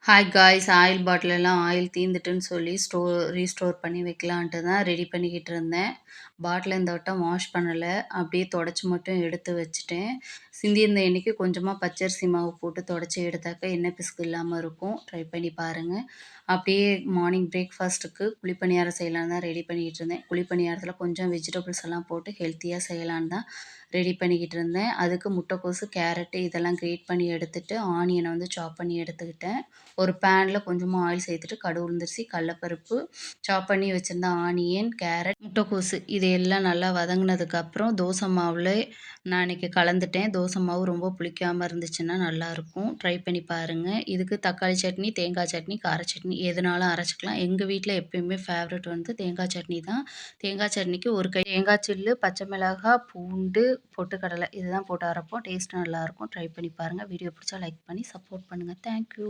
Hi guys! Oil பாட்டிலெல்லாம் oil தீர்ந்துட்டுன்னு சொல்லி restore பண்ணி வைக்கலான்ட்டு தான் ரெடி பண்ணிக்கிட்டு இருந்தேன். பாட்டில இந்த வட்டம் வாஷ் பண்ணல. அப்படியே தொடச்சு மட்டும் எடுத்து வச்சுட்டேன். சிந்தியிருந்த எண்ணெய்க்கு கொஞ்சமா பச்சரிசி மாவு போட்டு தொடச்சு எடுத்தாக்கா எண்ணெய் பிசுக்கு இல்லாம இருக்கும். ட்ரை பண்ணி பாருங்க. அப்படியே மார்னிங் பிரேக்ஃபாஸ்ட்டுக்கு குழிப்பணியாரம் செய்யலான்னு தான் ரெடி பண்ணிக்கிட்டு இருந்தேன். குழிப்பணியாரத்தில கொஞ்சம் வெஜிடபிள்ஸ் எல்லாம் போட்டு ஹெல்த்தியா செய்யலான்னு தான் ரெடி பண்ணிக்கிட்டு இருந்தேன். அதுக்கு முட்டைக்கோசு, கேரட்டு இதெல்லாம் கிரேட் பண்ணி எடுத்துட்டு, ஆனியன வந்து சாப் பண்ணி எடுத்துக்கிட்டேன். ஒரு பேன்ல கொஞ்சமா ஆயில் சேர்த்துட்டு கடுகு, உளுந்தரிசி, கடலப்பருப்பு, சாப் பண்ணி வச்சிருந்த ஆனியன், கேரட், முட்டைக்கோசு இது எல்லாம் நல்லா வதங்குனதுக்கப்புறம் தோசை மாவுல நான் இன்னைக்கு கலந்துட்டேன். தோசை மாவு ரொம்ப புளிக்காம இருந்துச்சுன்னா நல்லாயிருக்கும். ட்ரை பண்ணி பாருங்க. இதுக்கு தக்காளி சட்னி, தேங்காய் சட்னி, கார சட்னி எதுனாலும் அரைச்சுக்கலாம். எங்க வீட்ல எப்பயுமே ஃபேவரைட் வந்து தேங்காய் சட்னி தான். தேங்காய் சட்னிக்கு ஒரு கை தேங்காய் சில்லு, பச்சை மிளகாய், பூண்டு, பொட்டுக்கடலை இதுதான் போட்டு அரைப்போம். டேஸ்ட் நல்லாயிருக்கும். ட்ரை பண்ணி பாருங்க. வீடியோ பிடிச்சா லைக் பண்ணி சப்போர்ட் பண்ணுங்க. Thank you.